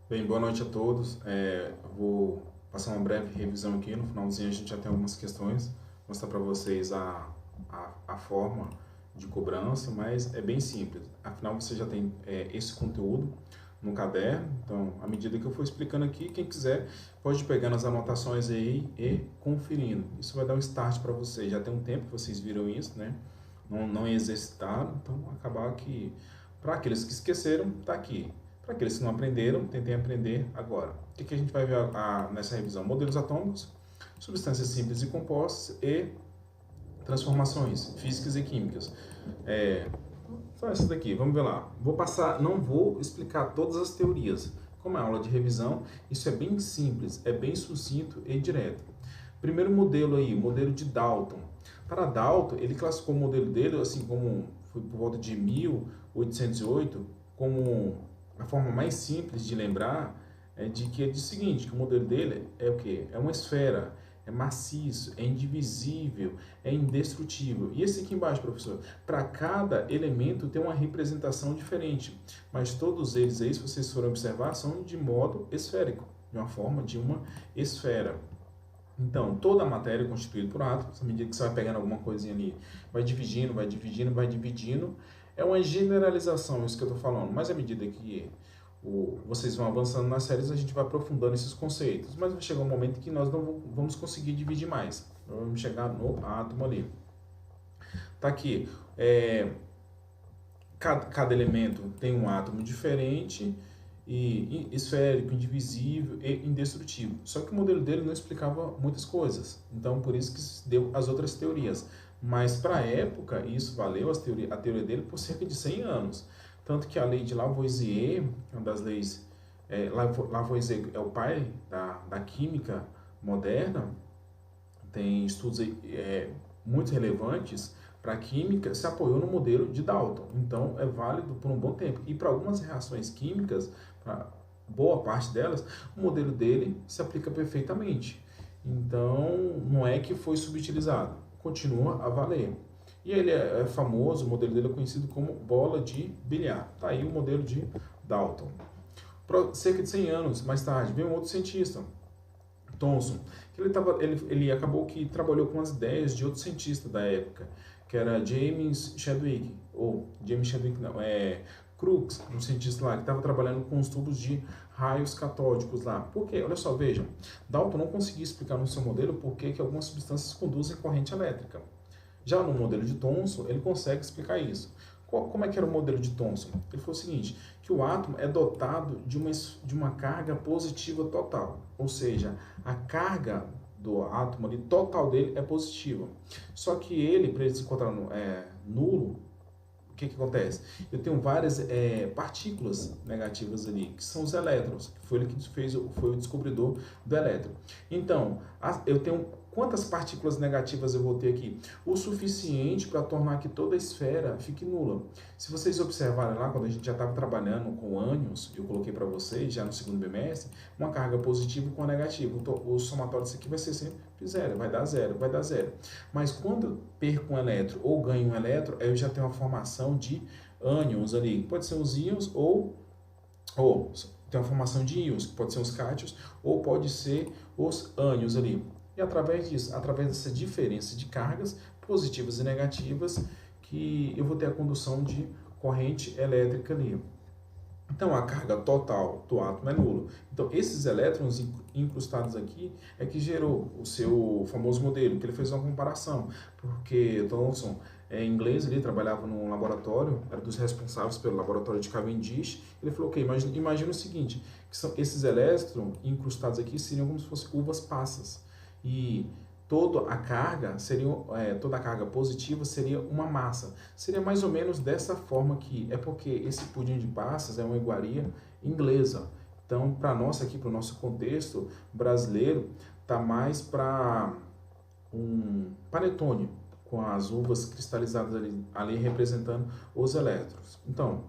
Bem, boa noite a todos. Vou passar uma breve revisão aqui. No finalzinho a gente já tem algumas questões, mostrar para vocês a forma de cobrança, mas é bem simples. Afinal, você já tem esse conteúdo no caderno, então, à medida que eu for explicando aqui, quem quiser pode pegar nas anotações aí e conferindo. Isso vai dar um start para vocês. Já tem um tempo que vocês viram isso, né? Não exercitaram, então acabar que, para aqueles que esqueceram, tá aqui. Para aqueles que não aprenderam, tentem aprender agora. O que a gente vai ver nessa revisão? Modelos atômicos, substâncias simples e compostas e transformações físicas e químicas. Só essas daqui, vamos ver lá. Vou passar, não vou explicar todas as teorias. Como é aula de revisão, isso é bem simples, é bem sucinto e direto. Primeiro modelo aí, o modelo de Dalton. Para Dalton, ele classificou o modelo dele, assim como foi por volta de 1808, como a forma mais simples de lembrar é de que é o seguinte, que o modelo dele é o quê? É uma esfera, é maciço, é indivisível, é indestrutível. E esse aqui embaixo, professor, para cada elemento tem uma representação diferente, mas todos eles aí, se vocês forem observar, são de modo esférico, de uma forma de uma esfera. Então, toda a matéria é constituída por átomos, à medida que você vai pegando alguma coisinha ali, vai dividindo, vai dividindo, vai dividindo. É uma generalização isso que eu estou falando, mas à medida que vocês vão avançando nas séries, a gente vai aprofundando esses conceitos. Mas vai chegar um momento que nós não vamos conseguir dividir mais. Nós vamos chegar no átomo ali. Tá aqui. Cada elemento tem um átomo diferente e esférico, indivisível e indestrutível. Só que o modelo dele não explicava muitas coisas, então por isso que se deu as outras teorias. Mas para a época, isso valeu a teoria dele por cerca de 100 anos. Tanto que a lei de Lavoisier, uma das leis, Lavoisier é o pai da química moderna, tem estudos muito relevantes para a química, se apoiou no modelo de Dalton. Então, é válido por um bom tempo. E para algumas reações químicas, para boa parte delas, o modelo dele se aplica perfeitamente. Então, não é que foi subutilizado, continua a valer. E ele é famoso, o modelo dele é conhecido como bola de bilhar. Tá aí o modelo de Dalton. Cerca de 100 anos mais tarde, veio um outro cientista, Thomson, que ele acabou que trabalhou com as ideias de outro cientista da época, que era James Chadwick não, Crookes, um cientista lá que estava trabalhando com os tubos de raios catódicos lá. Por quê? Olha só, vejam, Dalton não conseguia explicar no seu modelo por que algumas substâncias conduzem corrente elétrica. Já no modelo de Thomson, ele consegue explicar isso. Como é que era o modelo de Thomson? Ele falou o seguinte, que o átomo é dotado de uma carga positiva total, ou seja, a carga do átomo ali, total dele é positiva. Só que ele, para ele se encontrar nulo, o que acontece? Eu tenho várias partículas negativas ali, que são os elétrons, que foi ele que foi o descobridor do elétron. Então, eu tenho quantas partículas negativas eu vou ter aqui? O suficiente para tornar que toda a esfera fique nula. Se vocês observarem lá, quando a gente já estava trabalhando com ânions, eu coloquei para vocês, já no segundo bimestre, uma carga positiva com a negativa. Então, o somatório disso aqui vai ser sempre zero, vai dar zero, vai dar zero. Mas quando eu perco um elétron ou ganho um elétron, aí eu já tenho uma formação de ânions ali. Pode ser os íons ou tem uma formação de íons, que pode ser os cátions, ou pode ser os ânions ali. E através disso, através dessa diferença de cargas positivas e negativas, que eu vou ter a condução de corrente elétrica ali. Então, a carga total do átomo é nula. Então, esses elétrons incrustados aqui é que gerou o seu famoso modelo, que ele fez uma comparação, porque Thomson, em inglês, ele trabalhava num laboratório, era dos responsáveis pelo laboratório de Cavendish. Ele falou, ok, imagina o seguinte, que esses elétrons incrustados aqui seriam como se fossem uvas passas. E toda a carga positiva seria uma massa. Seria mais ou menos dessa forma aqui. É porque esse pudim de passas é uma iguaria inglesa. Então, para nós aqui, para o nosso contexto brasileiro, tá mais para um panetone, com as uvas cristalizadas ali representando os elétrons. Então,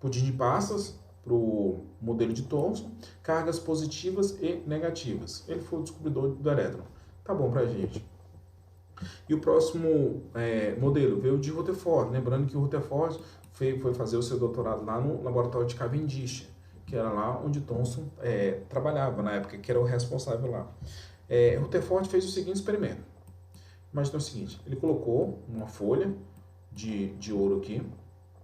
pudim de passas para o modelo de Thomson, cargas positivas e negativas. Ele foi o descobridor do elétron. Tá bom pra gente. E o próximo modelo veio de Rutherford, lembrando que o Rutherford foi fazer o seu doutorado lá no laboratório de Cavendish. que era lá onde Thomson trabalhava na época, que era o responsável lá. Rutherford fez o seguinte experimento. Imagina o seguinte, ele colocou uma folha de ouro aqui,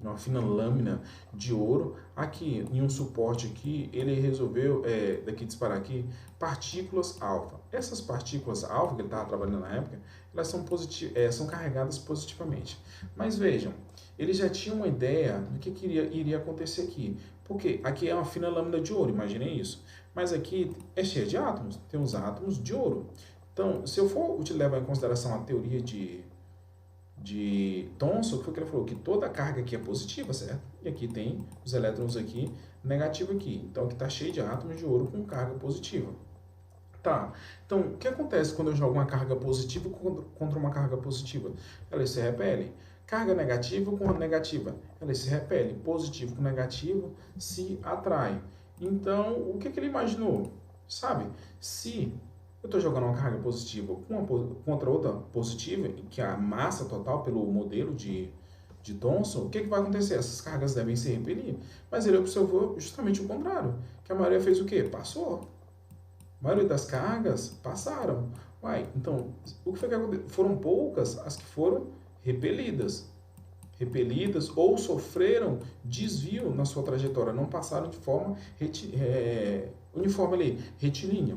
uma fina lâmina de ouro, aqui em um suporte aqui, ele resolveu daqui disparar aqui partículas alfa. Essas partículas alfa que ele estava trabalhando na época, elas são carregadas positivamente. Mas vejam, ele já tinha uma ideia do que iria acontecer aqui, porque aqui é uma fina lâmina de ouro, imaginem isso, mas aqui é cheio de átomos, tem os átomos de ouro. Então, se eu for levar em consideração a teoria de Thomson, que foi que ele falou que toda a carga aqui é positiva, certo? E aqui tem os elétrons aqui, negativo aqui. Então aqui está cheio de átomos de ouro com carga positiva. Tá, então o que acontece quando eu jogo uma carga positiva contra uma carga positiva? Elas se repelem. Carga negativa com negativa, elas se repelem. Positivo com negativo se atrai. Então, o que ele imaginou? Sabe, se eu estou jogando uma carga positiva contra outra positiva, que é a massa total pelo modelo de Thomson, o que vai acontecer? Essas cargas devem se repelir. Mas ele observou justamente o contrário, que a maioria fez o quê? Passou. A maioria das cargas passaram. Uai, então, o que foi que aconteceu? Foram poucas as que foram repelidas. Ou sofreram desvio na sua trajetória, não passaram de forma uniforme ali, retilínea.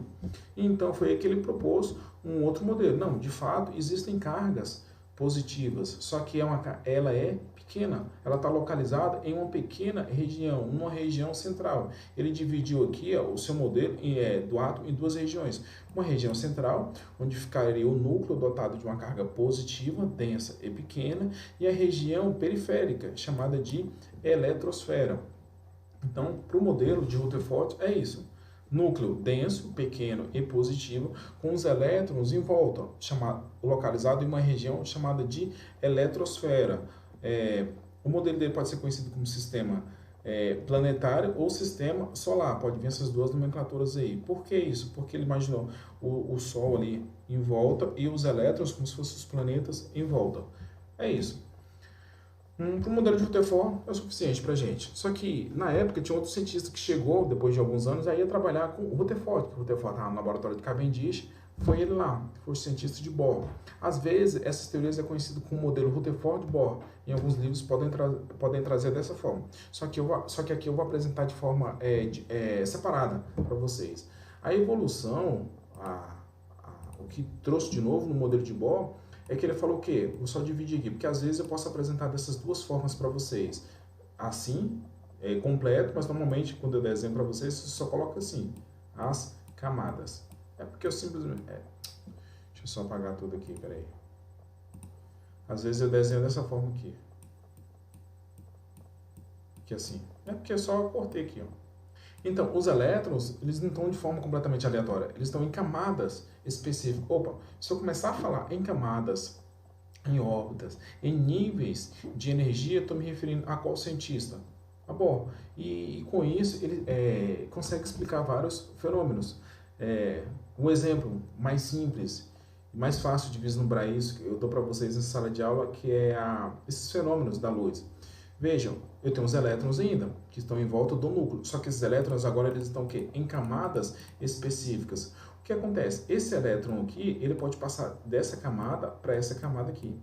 Então foi aí que ele propôs um outro modelo. Não, de fato, existem cargas positivas, só que ela é pequena, ela está localizada em uma pequena região, uma região central. Ele dividiu aqui o seu modelo do átomo em duas regiões. Uma região central, onde ficaria o núcleo dotado de uma carga positiva, densa e pequena, e a região periférica, chamada de eletrosfera. Então, para o modelo de Rutherford é isso. Núcleo denso, pequeno e positivo, com os elétrons em volta, localizado em uma região chamada de eletrosfera. O modelo dele pode ser conhecido como sistema planetário ou sistema solar. Pode vir essas duas nomenclaturas aí. Por que isso? Porque ele imaginou o Sol ali em volta e os elétrons como se fossem os planetas em volta. É isso. Para o modelo de Rutherford é o suficiente para a gente. Só que, na época, tinha outro cientista que chegou, depois de alguns anos, aí ia trabalhar com o Rutherford, que o Rutherford estava no laboratório de Cavendish, foi ele lá, foi o cientista de Bohr. Às vezes, essas teorias é conhecido como modelo Rutherford-Bohr. Em alguns livros podem trazer dessa forma. Só que aqui eu vou apresentar de forma separada para vocês. A evolução, o que trouxe de novo no modelo de Bohr, é que ele falou o quê? Vou só dividir aqui, porque às vezes eu posso apresentar dessas duas formas para vocês. Assim, completo, mas normalmente quando eu desenho para vocês, você só coloca assim, as camadas. É porque eu simplesmente... deixa eu só apagar tudo aqui, peraí. Às vezes eu desenho dessa forma aqui. Aqui assim. É porque eu só cortei aqui, ó. Então, os elétrons, eles não estão de forma completamente aleatória, eles estão em camadas específicas. Opa, se eu começar a falar em camadas, em órbitas, em níveis de energia, estou me referindo a qual cientista? A Bohr. E com isso, ele consegue explicar vários fenômenos. Um exemplo mais simples, mais fácil de vislumbrar isso, que eu dou para vocês nessa sala de aula, que é esses fenômenos da luz. Vejam, eu tenho os elétrons ainda, que estão em volta do núcleo, só que esses elétrons agora eles estão o quê? Em camadas específicas. O que acontece? Esse elétron aqui, ele pode passar dessa camada para essa camada aqui.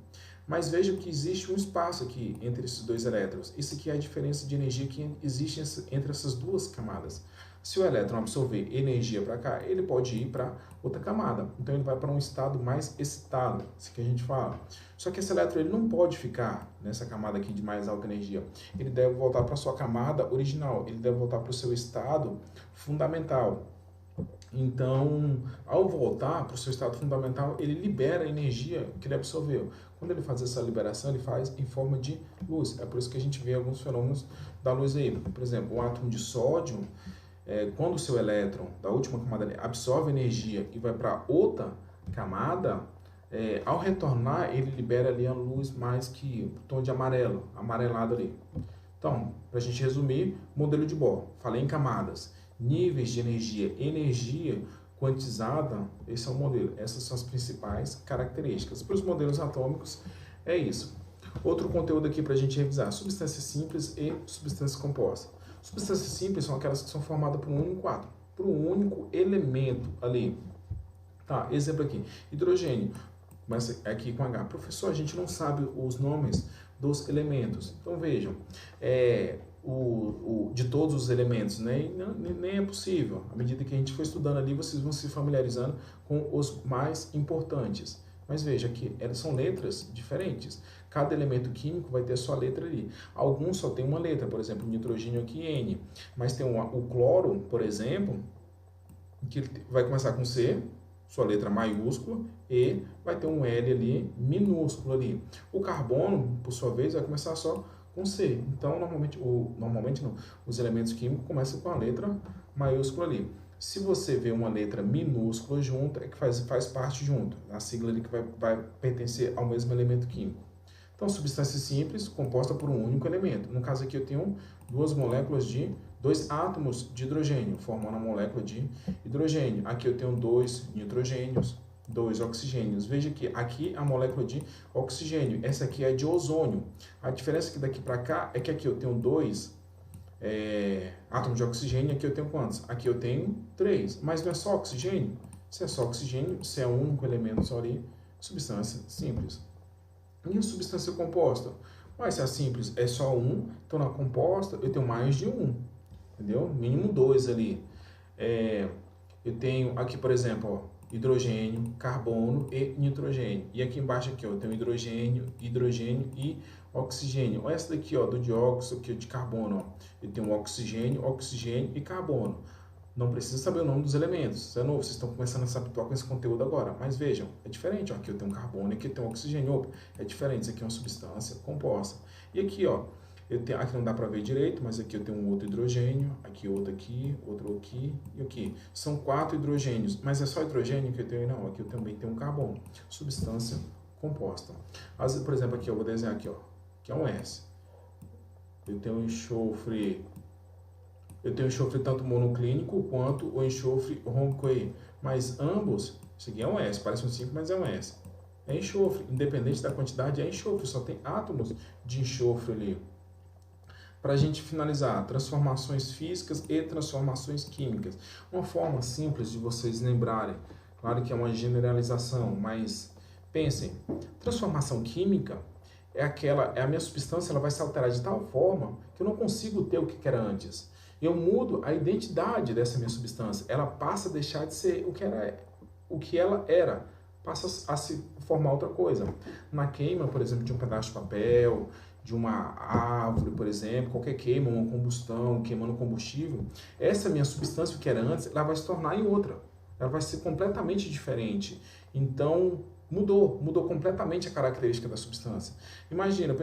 Mas vejam que existe um espaço aqui entre esses dois elétrons. Isso aqui é a diferença de energia que existe entre essas duas camadas. Se o elétron absorver energia para cá, ele pode ir para outra camada. Então ele vai para um estado mais excitado, isso que a gente fala. Só que esse elétron ele não pode ficar nessa camada aqui de mais alta energia. Ele deve voltar para a sua camada original, ele deve voltar para o seu estado fundamental. Então, ao voltar para o seu estado fundamental, ele libera a energia que ele absorveu. Quando ele faz essa liberação, ele faz em forma de luz. É por isso que a gente vê alguns fenômenos da luz aí. Por exemplo, um átomo de sódio, quando o seu elétron da última camada absorve energia e vai para outra camada, ao retornar, ele libera ali a luz mais que o tom de amarelo, amarelado ali. Então, para a gente resumir, modelo de Bohr. Falei em camadas. Níveis de energia quantizada, esse é o modelo. Essas são as principais características. Para os modelos atômicos, é isso. Outro conteúdo aqui para a gente revisar: substâncias simples e substâncias compostas. Substâncias simples são aquelas que são formadas por um único átomo, por um único elemento ali. Tá, exemplo aqui, hidrogênio, mas aqui com H. Professor, a gente não sabe os nomes dos elementos. Então vejam, de todos os elementos, né? Nem é possível. À medida que a gente for estudando ali, vocês vão se familiarizando com os mais importantes. Mas veja que elas são letras diferentes. Cada elemento químico vai ter a sua letra ali. Alguns só tem uma letra, por exemplo, o nitrogênio aqui N. Mas tem o cloro, por exemplo, que vai começar com C, sua letra maiúscula, e vai ter um L ali, minúsculo ali. O carbono, por sua vez, vai começar só com C. Então, normalmente não, os elementos químicos começam com a letra maiúscula ali. Se você vê uma letra minúscula junto, é que faz parte junto. A sigla ali que vai pertencer ao mesmo elemento químico. Então, substância simples composta por um único elemento. No caso aqui eu tenho dois átomos de hidrogênio, formando a molécula de hidrogênio. Aqui eu tenho 2 nitrogênios, 2 oxigênios. Veja que aqui a molécula de oxigênio, essa aqui é de ozônio. A diferença que daqui para cá é que aqui eu tenho 2 átomos de oxigênio, aqui eu tenho quantos? Aqui eu tenho 3, mas não é só oxigênio? Se é só oxigênio, se é um único elemento só ali, substância simples. E a substância composta? Mas se a simples é só um, então na composta eu tenho mais de um, entendeu? Mínimo 2 ali. Eu tenho aqui, por exemplo, ó, hidrogênio, carbono e nitrogênio. E aqui embaixo aqui, ó, eu tenho hidrogênio e oxigênio. Olha essa daqui, ó, do dióxido aqui, de carbono. Ó. Eu tenho oxigênio e carbono. Não precisa saber o nome dos elementos. Isso é novo, vocês estão começando a se habituar com esse conteúdo agora. Mas vejam, é diferente. Ó. Aqui eu tenho carbono e aqui eu tenho oxigênio. Opa, é diferente. Isso aqui é uma substância composta. E aqui, ó, aqui não dá para ver direito, mas aqui eu tenho um outro hidrogênio, aqui outro aqui, outro aqui e aqui. São 4 hidrogênios, mas é só hidrogênio que eu tenho? Não, aqui eu também tenho um carbono. Substância composta. Por exemplo, aqui eu vou desenhar aqui, ó, que é um S. Eu tenho enxofre tanto monoclínico quanto o enxofre rômbico aí. Mas ambos, isso aqui é um S, parece um 5, mas é um S. É enxofre, independente da quantidade, é enxofre, só tem átomos de enxofre ali. Para a gente finalizar, transformações físicas e transformações químicas. Uma forma simples de vocês lembrarem, claro que é uma generalização, mas pensem, transformação química é a minha substância, ela vai se alterar de tal forma que eu não consigo ter o que era antes. Eu mudo a identidade dessa minha substância, ela passa a deixar de ser o que ela era, passa a se formar outra coisa. Na queima, por exemplo, de um pedaço de papel, de uma árvore, por exemplo, qualquer queima, uma combustão, queimando combustível, essa minha substância, o que era antes, ela vai se tornar em outra. Ela vai ser completamente diferente. Então, mudou completamente a característica da substância. Imagina,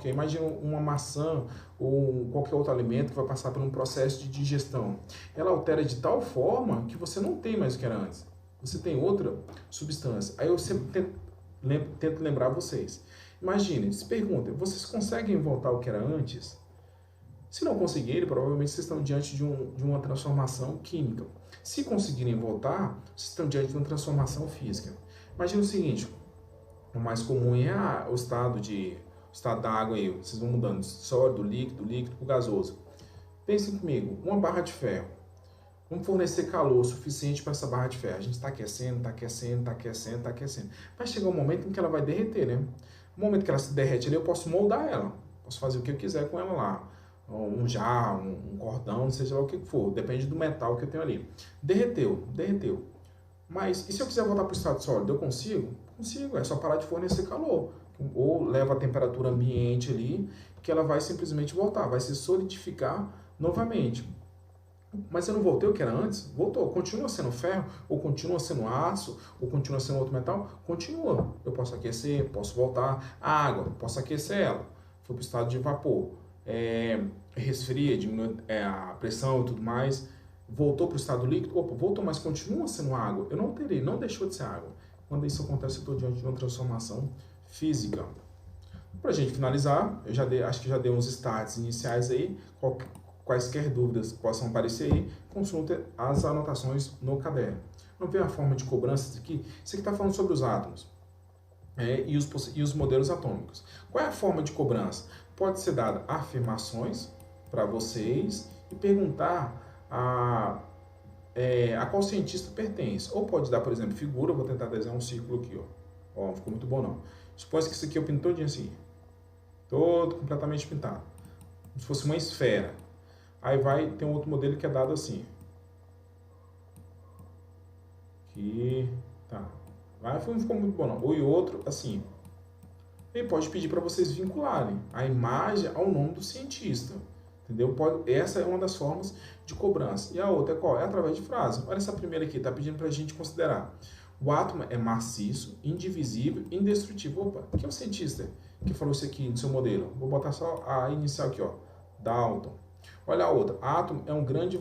imagina uma maçã ou qualquer outro alimento que vai passar por um processo de digestão. Ela altera de tal forma que você não tem mais o que era antes. Você tem outra substância. Aí eu sempre tento lembrar vocês. Imaginem, se perguntem, vocês conseguem voltar ao que era antes? Se não conseguirem, provavelmente vocês estão diante de uma transformação química. Se conseguirem voltar, vocês estão diante de uma transformação física. Imagina o seguinte, o mais comum é o estado da água aí, vocês vão mudando de sólido, líquido para gasoso. Pensem comigo, uma barra de ferro. Vamos fornecer calor suficiente para essa barra de ferro. A gente está aquecendo. Vai chegar um momento em que ela vai derreter, né? No momento que ela se derrete ali, eu posso moldar ela. Posso fazer o que eu quiser com ela lá. Um jarro, um cordão, seja lá o que for. Depende do metal que eu tenho ali. Derreteu. Mas e se eu quiser voltar para o estado sólido? Eu consigo? Consigo, é só parar de fornecer calor. Ou leva a temperatura ambiente ali, que ela vai simplesmente voltar, vai se solidificar novamente. Mas eu não voltei o que era antes? Voltou. Continua sendo ferro, ou continua sendo aço, ou continua sendo outro metal? Continua. Eu posso aquecer, posso voltar. A água, posso aquecer ela. Foi para o estado de vapor. Resfria, diminui a pressão e tudo mais. Voltou para o estado líquido? Opa, voltou, mas continua sendo água. Eu não alterei, não deixou de ser água. Quando isso acontece, eu estou diante de uma transformação física. Para a gente finalizar, acho que já dei uns starts iniciais aí. Quaisquer dúvidas possam aparecer aí, consulte as anotações no caderno. Vamos ver a forma de cobrança aqui. Isso aqui está falando sobre os átomos e os modelos atômicos. Qual é a forma de cobrança? Pode ser dada afirmações para vocês e perguntar a qual cientista pertence. Ou pode dar, por exemplo, figura, eu vou tentar desenhar um círculo aqui, ó. Ó, não ficou muito bom não. Supõe que isso aqui eu pinto todinho assim, todo completamente pintado, como se fosse uma esfera. Aí vai ter um outro modelo que é dado assim. Aqui, tá. Aí não ficou muito bom não. Ou e outro assim. Ele pode pedir para vocês vincularem a imagem ao nome do cientista. Entendeu? Essa é uma das formas de cobrança. E a outra é qual? É através de frase. Olha essa primeira aqui, está pedindo para a gente considerar. O átomo é maciço, indivisível, indestrutível. Opa, quem é o cientista que falou isso aqui no seu modelo? Vou botar só a inicial aqui, ó. Dalton. Olha a outra. Átomo é um grande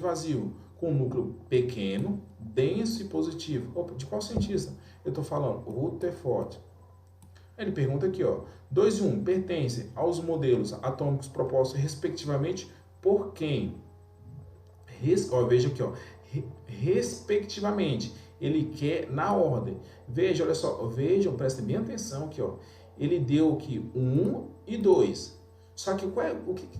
vazio, com um núcleo pequeno, denso e positivo. Opa, de qual cientista? Eu estou falando Rutherford. Ele pergunta aqui, ó, 2 e 1 pertencem aos modelos atômicos propostos respectivamente por quem? Veja aqui, ó, respectivamente. Ele quer na ordem. Veja, olha só, vejam, prestem bem atenção aqui, ó. Ele deu aqui 1 e 2. Só que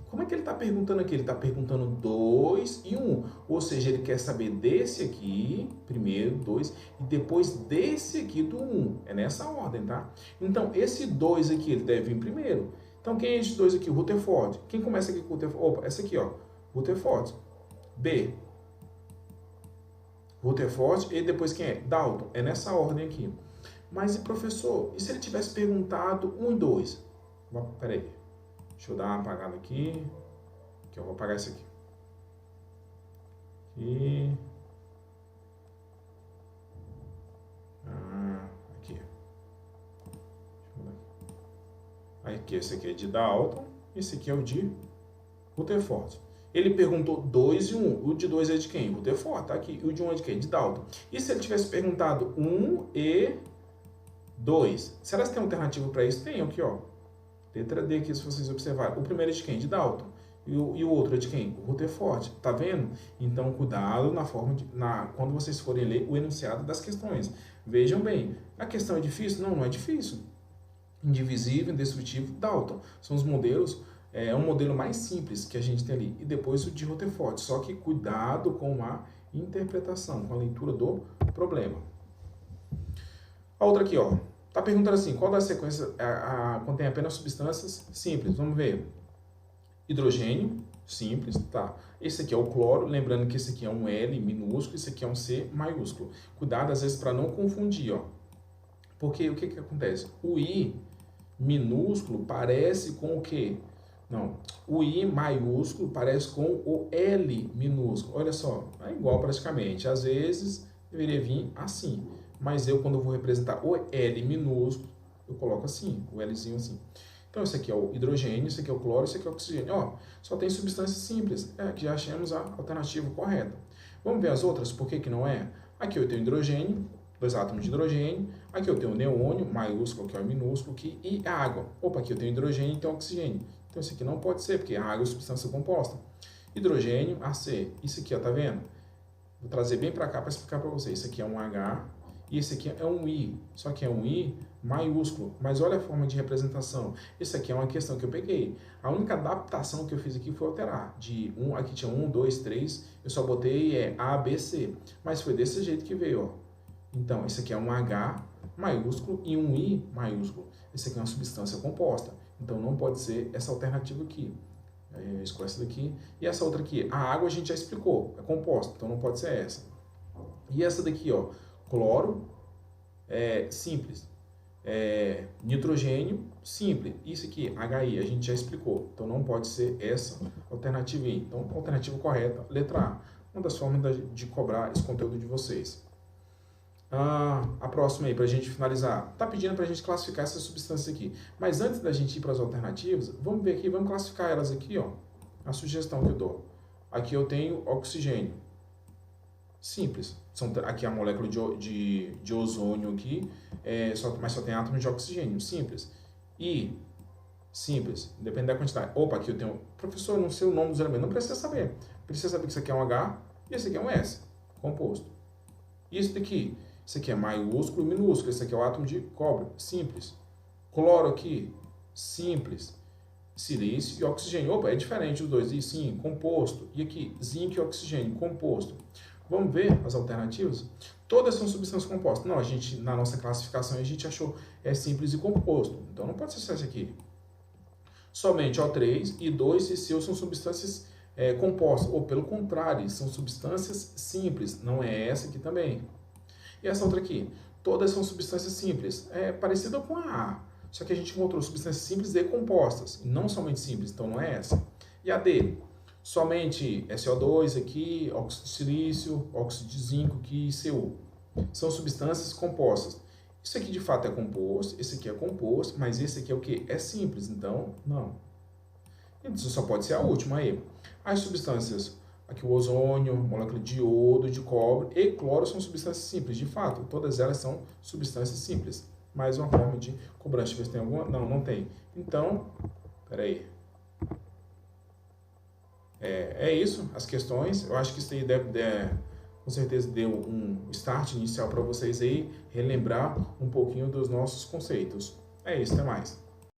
como é que ele está perguntando aqui? Ele está perguntando 2 e 1. Ou seja, ele quer saber desse aqui, primeiro, 2, e depois desse aqui do 1. É nessa ordem, tá? Então, esse 2 aqui, ele deve vir primeiro. Então, quem é esses dois aqui? Rutherford. Quem começa aqui com Rutherford? Opa, essa aqui, ó. Rutherford. B. Rutherford. E depois quem é? Dalton. É nessa ordem aqui. Mas, professor, e se ele tivesse perguntado 1 e 2? Peraí. Deixa eu dar uma apagada aqui. Aqui, eu vou apagar isso aqui. Aqui. Aqui. Aqui, esse aqui é de Dalton. Esse aqui é o de Rutherford. Ele perguntou 2 e 1. O de 2 é de quem? Rutherford, tá aqui. E o de 1 é de quem? De Dalton. E se ele tivesse perguntado 1 e 2? Será que tem alternativa para isso? Tem aqui, ó. Letra D aqui, se vocês observarem. O primeiro é de quem? De Dalton. E o outro é de quem? O Rutherford. Tá vendo? Então, cuidado quando vocês forem ler o enunciado das questões. Vejam bem. A questão é difícil? Não, não é difícil. Indivisível, indestrutível, Dalton. São os modelos, é um modelo mais simples que a gente tem ali. E depois o de Rutherford. Só que cuidado com a interpretação, com a leitura do problema. A outra aqui, ó. Está perguntando assim, qual das sequências contém apenas substâncias simples? Vamos ver. Hidrogênio, simples, tá. Esse aqui é o cloro, lembrando que esse aqui é um L minúsculo, esse aqui é um C maiúsculo. Cuidado, às vezes, para não confundir, ó. Porque o que acontece? O I minúsculo parece com o quê? Não, o I maiúsculo parece com o L minúsculo. Olha só, é igual praticamente. Às vezes, deveria vir assim. Mas eu, quando eu vou representar o L minúsculo, eu coloco assim, o Lzinho assim. Então, esse aqui é o hidrogênio, esse aqui é o cloro, esse aqui é o oxigênio. Ó, só tem substâncias simples, que já achamos a alternativa correta. Vamos ver as outras, por que que não é? Aqui eu tenho hidrogênio, 2 átomos de hidrogênio. Aqui eu tenho o neônio, maiúsculo, que é o minúsculo, e a água. Opa, aqui eu tenho hidrogênio e tenho oxigênio. Então, esse aqui não pode ser, porque a água é substância composta. Hidrogênio, AC. Isso aqui, ó, tá vendo? Vou trazer bem para cá para explicar para vocês. Isso aqui é um H. E esse aqui é um I, só que é um I maiúsculo. Mas olha a forma de representação. Isso aqui é uma questão que eu peguei. A única adaptação que eu fiz aqui foi alterar. Aqui tinha 1, 2, 3, eu só botei A, B, C. Mas foi desse jeito que veio, ó. Então, esse aqui é um H maiúsculo e um I maiúsculo. Esse aqui é uma substância composta. Então, não pode ser essa alternativa aqui. Eu escolho essa daqui. E essa outra aqui, a água a gente já explicou, é composta, então não pode ser essa. E essa daqui, ó. Cloro, simples. Nitrogênio, simples. Isso aqui, HI, a gente já explicou. Então, não pode ser essa alternativa aí. Então, alternativa correta, letra A. Uma das formas de cobrar esse conteúdo de vocês. A próxima aí, para a gente finalizar. Está pedindo para a gente classificar essas substâncias aqui. Mas antes da gente ir para as alternativas, vamos ver aqui, vamos classificar elas aqui, ó. A sugestão que eu dou. Aqui eu tenho oxigênio. Simples. Aqui a molécula de ozônio aqui, mas só tem átomos de oxigênio. Simples. E simples. Depende da quantidade. Opa, aqui eu tenho... Professor, não sei o nome dos elementos. Não precisa saber. Precisa saber que isso aqui é um H e esse aqui é um S. Composto. Isso daqui. Esse aqui é maiúsculo e minúsculo. Esse aqui é o átomo de cobre. Simples. Cloro aqui. Simples. silício e oxigênio. Opa, é diferente os dois. E sim, composto. E aqui, zinco e oxigênio, composto. Vamos ver as alternativas? Todas são substâncias compostas. Não, a gente, na nossa classificação, a gente achou simples e composto. Então, não pode ser essa aqui. Somente O3 e 2-CCO são substâncias compostas. Ou, pelo contrário, são substâncias simples. Não é essa aqui também. E essa outra aqui? Todas são substâncias simples. É parecida com a A. Só que a gente encontrou substâncias simples e compostas. E não somente simples. Então, não é essa. E a D? Somente SO2 aqui, óxido de silício, óxido de zinco aqui e CO. São substâncias compostas. Isso aqui de fato é composto, esse aqui é composto, mas esse aqui é o que? É simples, então não. Isso só pode ser a última aí. As substâncias, aqui o ozônio, molécula de iodo, de cobre e cloro são substâncias simples. De fato, todas elas são substâncias simples. Mais uma forma de cobrança. Deixa eu ver se tem alguma. Não, não tem. Então, peraí. É isso, as questões. Eu acho que isso aí com certeza deu um start inicial para vocês aí, relembrar um pouquinho dos nossos conceitos. É isso, até mais.